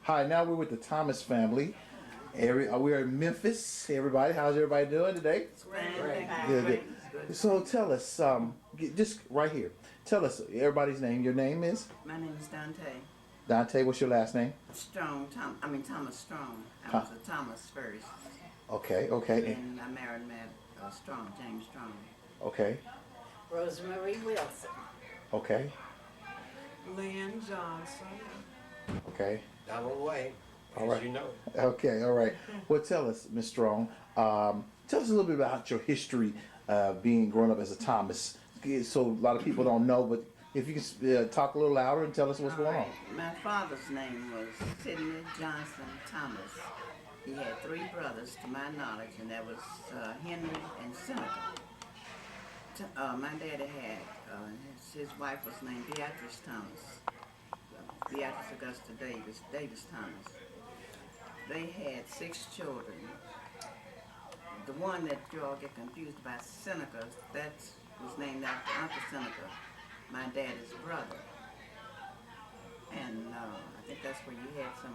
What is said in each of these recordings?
Hi, now we're with the Thomas family. We're in Memphis. Hey, everybody, how's everybody doing today? Great. Good, good. So tell us, just right here, tell us everybody's name. Your name is? My name is Dante Dante, what's your last name? Strong. Thomas Strong. I was a Thomas first, Okay, okay, and I married Matt Strong, James Strong. okay, Rosemary Wilson. okay, Lynn Johnson. okay, Donald Way, All as right. you know. okay, all right. Well, tell us, Miss Strong, tell us a little bit about your history being growing up as a Thomas. So a lot of people don't know, but if you can talk a little louder and tell us what's going on. My father's name was Sidney Johnson Thomas. He had 3 brothers, to my knowledge, and that was Henry and Seneca. My daddy had his wife was named Beatrice Thomas. Beatrice Augusta Davis Thomas. They had 6 children. The one that you all get confused by, Seneca, that was named after Uncle Seneca, my daddy's brother. And I think that's where you had some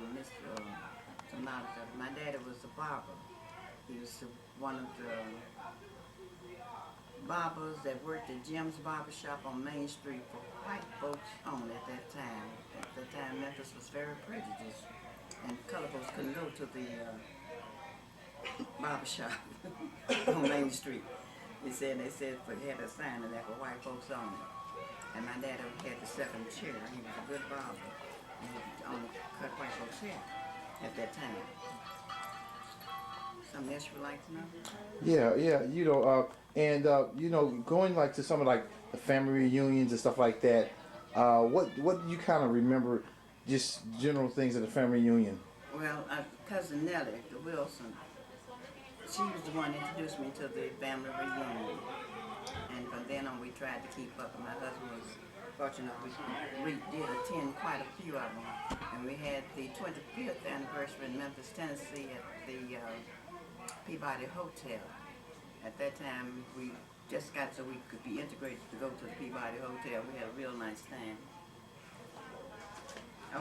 knowledge of it. My daddy was a barber. He was one of the barbers that worked at Jim's Barber Shop on Main Street for white folks only at that time. At that time, Memphis was very prejudiced, and colored folks couldn't go to the barber shop on Main Street. They said they had a sign in there for white folks only. And my dad had the 2nd chair. He was a good barber. And he only cut white folks' hair at that time. Something else you would like to know? Yeah, going like to some of like the family reunions and stuff like that. What do you kind of remember? Just general things at the family reunion. Well, cousin Nellie, the Wilson, she was the one that introduced me to the family reunion. And from then on, we tried to keep up. And my husband was fortunate we did attend quite a few of them. And we had the 25th anniversary in Memphis, Tennessee at the Peabody Hotel. At that time, we just got so we could be integrated to go to the Peabody Hotel. We had a real nice time.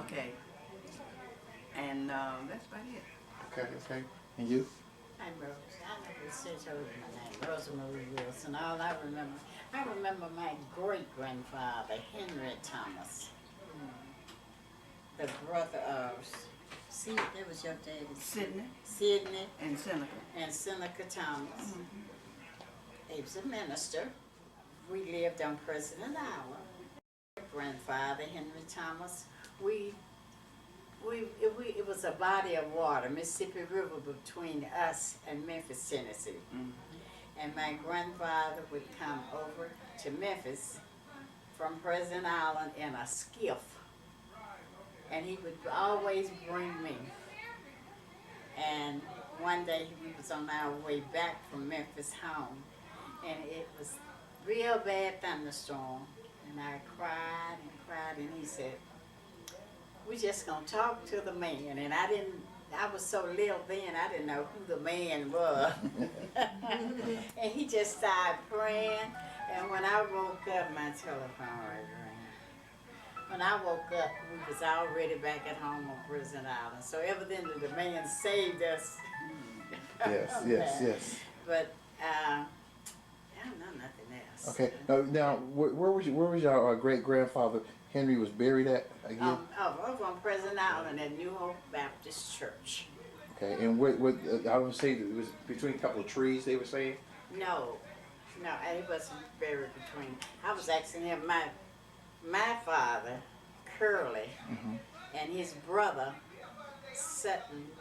Okay. And that's about it. Okay. And you? I'm Rose. I never said her my name. Rosemary Wilson. All I remember my great-grandfather, Henry Thomas. The brother of, see, that was your daddy. Sidney And Seneca. and Seneca Thomas. He was a minister. We lived on President Island. Grandfather, Henry Thomas, it was a body of water, Mississippi River, between us and Memphis, Tennessee. And my grandfather would come over to Memphis from President Island in a skiff. And he would always bring me. And one day we was on our way back from Memphis home, and it was real bad thunderstorm. And I cried, and he said, "We just gonna talk to the man." And I was so little then, I didn't know who the man was. And he just started praying, and when I woke up, my telephone rang. When I woke up, we was already back at home on Prison Island. So evidently the man saved us. Yes. But I don't know nothing else. Okay. Now, where was your great grandfather Henry was buried at again? Over on Prison Island at New Hope Baptist Church. Okay. And what I would say it was between a couple of trees. They were saying. No, he wasn't buried between. I was asking him, my father, Curly, and his brother, Sutton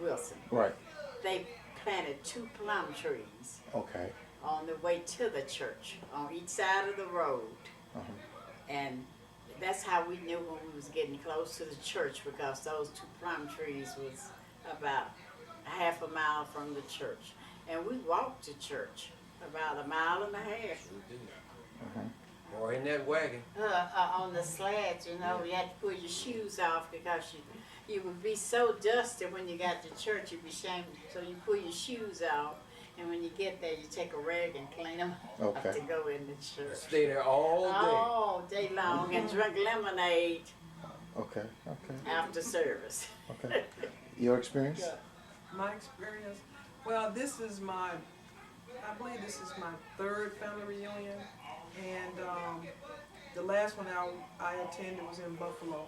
Wilson. Right. They planted 2 plum trees Okay. on the way to the church, on each side of the road. And that's how we knew when we was getting close to the church, because those 2 plum trees was about half a mile from the church. And we walked to church about a mile and a half. We did that. Or in that wagon. On the sleds, you know, you had to pull your shoes off because you would be so dusty when you got to church, you'd be ashamed. So you pull your shoes off, and when you get there, you take a rag and clean them up to go in the church. Stay there all day. All day long and drink lemonade. Okay. after service. Okay. Your experience? My experience, well, I believe this is my third family reunion, and the last one I attended was in Buffalo,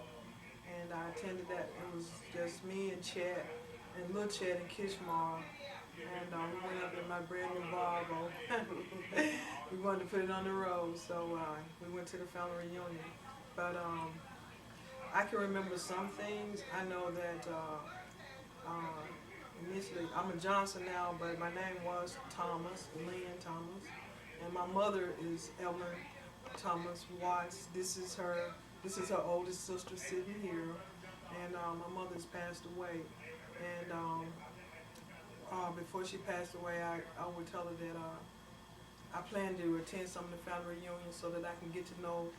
and I attended that. It was just me and Chet, and Lil Chet and Kishmar, and we went up in my brand new Volvo. We wanted to put it on the road, so we went to the family reunion. But I can remember some things. I know that initially, I'm a Johnson now, but my name was Thomas, Lynn Thomas, and my mother is Ellen Thomas Watts. This is her oldest sister sitting here, and my mother's passed away. And before she passed away, I would tell her that I plan to attend some of the family reunions so that I can get to know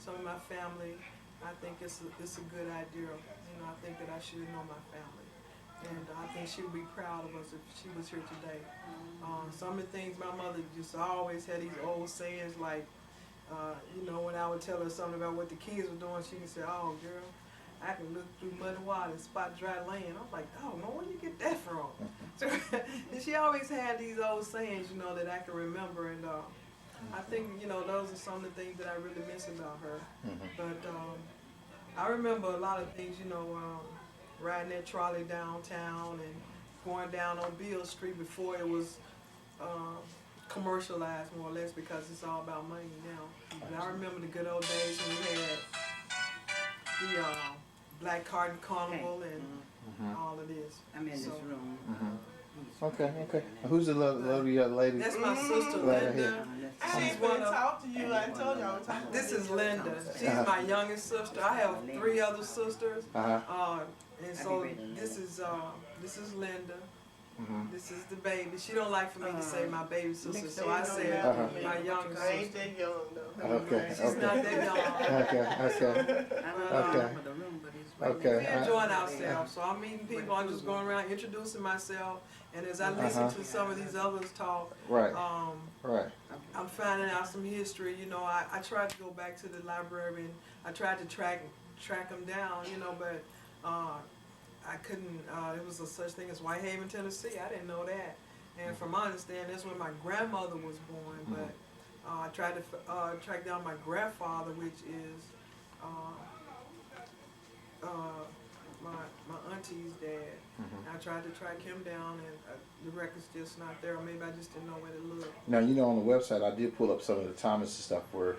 some of my family. I think it's a good idea. You know, I think that I should know my family. And I think she would be proud of us if she was here today. Some of the things my mother just always had these old sayings like, you know, when I would tell her something about what the kids were doing, she would say, "Oh, girl, I can look through muddy water and spot dry land." I'm like, "Oh, no, where you get that from?" So, and she always had these old sayings, you know, that I can remember. And I think, you know, those are some of the things that I really miss about her. But I remember a lot of things, you know, riding that trolley downtown and going down on Beale Street before it was commercialized, more or less, because it's all about money now. But I remember the good old days when we had the Black Cotton Carnival and all of this. I'm in this room. Okay, okay. Who's the lovely young lady? That's my sister, Right Linda. here. She's I one didn't of. talk to you. I told you I was talking. This is Linda. She's my youngest sister. I have 3 other sisters. And so this is Linda. This is the baby. She don't like for me to say my baby sister, so I say my youngest I ain't sister. that young though. Okay, She's okay. not that young. Okay, okay. I don't know Okay. for the room, but it's right Okay. We're enjoying ourselves. So I'm meeting people. I'm just going around introducing myself. And as I listen to some of these others talk, Right, right. I'm finding out some history. You know, I tried to go back to the library and I tried to track them down. You know, but I couldn't. There was a such thing as Whitehaven, Tennessee. I didn't know that. And from my understanding, that's when my grandmother was born. But I tried to track down my grandfather, which is my auntie's dad. I tried to track him down, and the record's just not there. Or maybe I just didn't know where to look. Now, you know, on the website, I did pull up some of the Thomas stuff where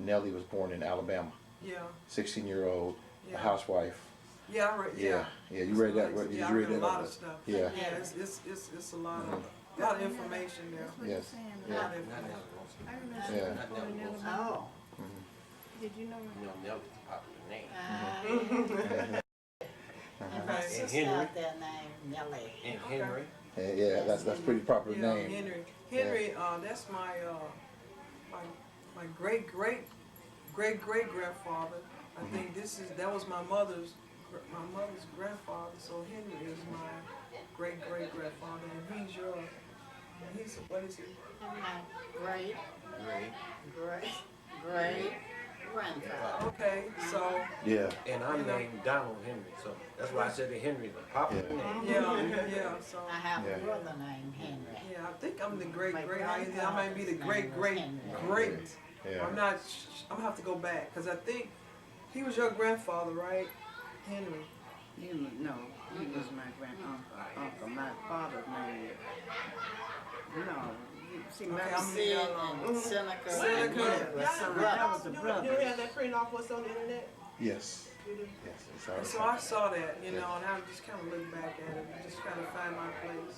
Nellie was born in Alabama. Yeah. 16-year-old, Yeah. a housewife. Yeah, I read. Yeah. Yeah, you read that? Did Yeah, you I read read a that? lot of stuff. Yeah. Yeah, it's a lot of information there. Yes. A lot of Not information. I remember Yeah. Not Nelly Wilson. Oh. Did you know? You know, Nelly's a popular name. And my Okay. sister Henry. out there named Nellie. And Henry. Yeah, that's pretty popular Yeah, name. Henry. That's my great grandfather. I think that was my mother's grandfather. So Henry is my great grandfather, and he's what is he? And my great grandfather. Okay, so Yeah. And I'm named Donald Henry, so that's why I said that Henry's a popular Yeah. name. yeah. So I have Yeah. a brother named Henry. yeah, I think I'm the great. My I might be the grandfather's great. name was Henry. Yeah. I'm not. I'm gonna have to go back because I think he was your grandfather, right, Henry? No, he was my uncle. My father's name. No, see, my Okay, I'm Sid and Seneca. Seneca. Henry was That brothers. was the You brothers. have that print off what's on the internet? Yes. You do? Yes. It's And all so I saw that, you know, and I just kind of look back at it and just kind of find my place.